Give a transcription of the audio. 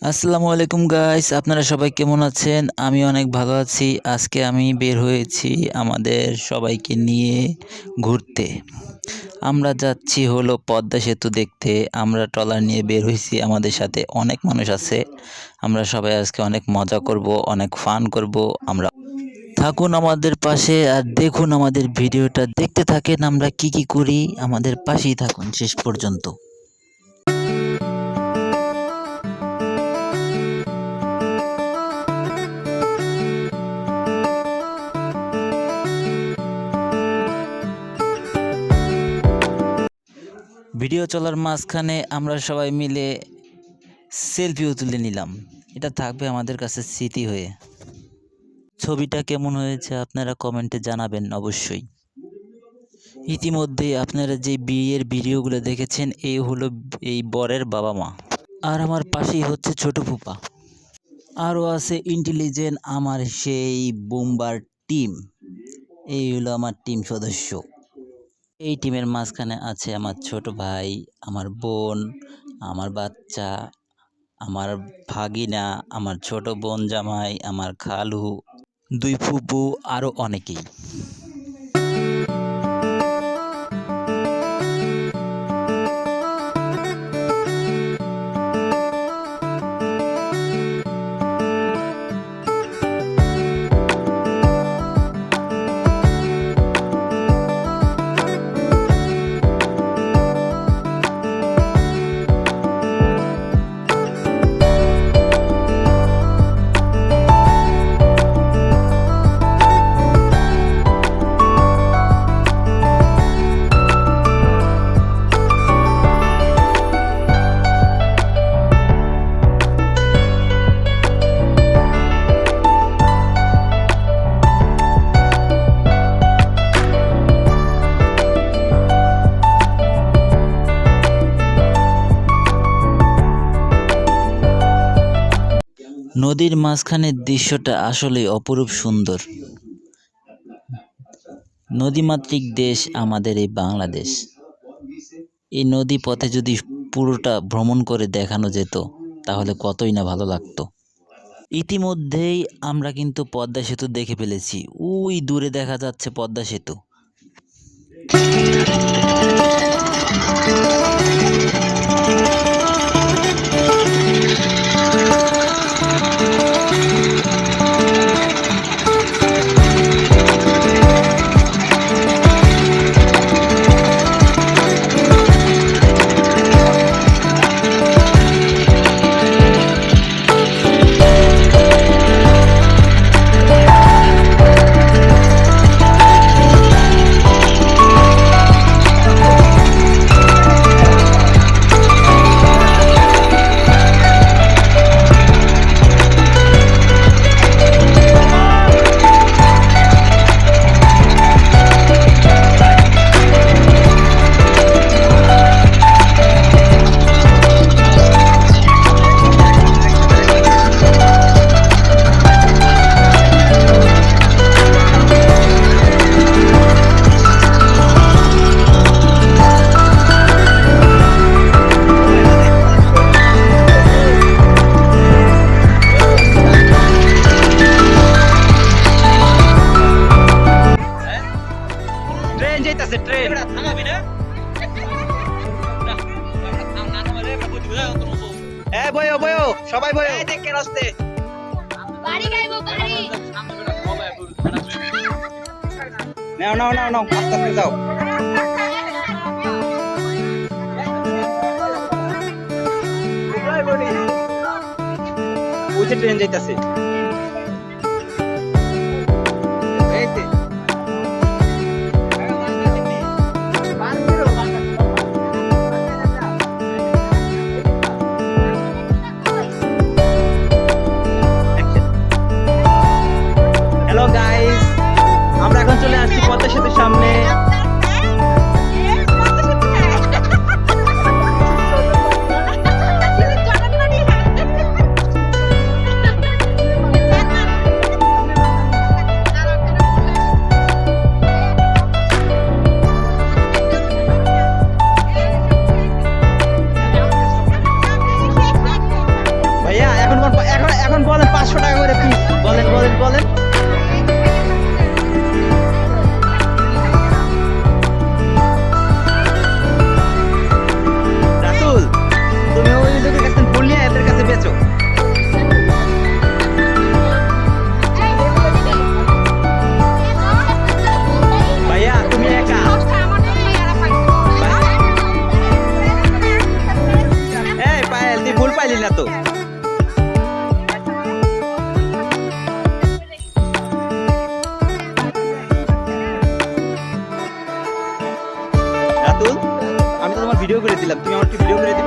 আসসালামু আলাইকুম গাইস, আপনারা সবাই কেমন আছেন? আমি অনেক ভালো আছি। আজকে আমি বের হয়েছি আমাদের সবাইকে নিয়ে ঘুরতে। আমরা যাচ্ছি হলো পদ্মা সেতু দেখতে। আমরা ট্রলার নিয়ে বের হয়েছি, আমাদের সাথে অনেক মানুষ আছে। আমরা সবাই আজকে অনেক মজা করব, অনেক ফান করব। আমরা থাকুন আমাদের পাশে আর দেখুন আমাদের ভিডিওটা, দেখতে থাকেন আমরা কি কি করি। আমাদের পাশেই থাকুন শেষ পর্যন্ত। ভিডিও চলার মাঝখানে আমরা সবাই মিলে সেলফিও তুলে নিলাম। এটা থাকবে আমাদের কাছে স্মৃতি হয়ে। ছবিটা কেমন হয়েছে আপনারা কমেন্টে জানাবেন অবশ্যই। ইতিমধ্যে আপনারা যে বিয়ের ভিডিওগুলো দেখেছেন, এই হলো এই বরের বাবা মা। আর আমার পাশেই হচ্ছে ছোট ফুপা। আরও আছে ইন্টেলিজেন্ট আমার সেই বোম্বার টিম। এই হলো আমার টিম সদস্য। এই টিমের মাঝখানে আছে আমার ছোট ভাই, আমার বোন, আমার বাচ্চা, আমার ভাগিনা, আমার ছোট বোন জামাই, আমার খালু, দুই ফুপু, আরও অনেকেই। নদীর মাঝখানের দৃশ্যটা আসলেই অপরূপ সুন্দর। নদীমাতৃক দেশ আমাদের এই বাংলাদেশ। এই নদী পথে যদি পুরোটা ভ্রমণ করে দেখানো যেত তাহলে কতই না ভালো লাগতো। ইতিমধ্যেই আমরা কিন্তু পদ্মা সেতু দেখে ফেলেছি। ওই দূরে দেখা যাচ্ছে পদ্মা সেতু। ট্রেন যাইতাছে ট্রেন বয়ো বয়ো সবাই বয়ো দেখে রাস্তে বাড়ি গাইবো বাড়ি নাও নাও নাও নাও আস্তে আস্তে যাও ওই যে ট্রেন যাইতাছে হ্যালো গাইস, আমরা এখন চলে আসছি পদ্মা সেতুর সামনে। 500 টাকা করে পিস। বলেন বলেন বলেন। রাতুল, তুমি ওই লোকের কাছে ফুল নিয়ে এদের কাছে বেচো। ভাইয়া তুমি একা? এই পায়েল, তুই ফুল পাইলি না তো? রাতুল, আমি তো তোমার ভিডিও করে দিলাম, তুমি আমার কি ভিডিও করে দিবে?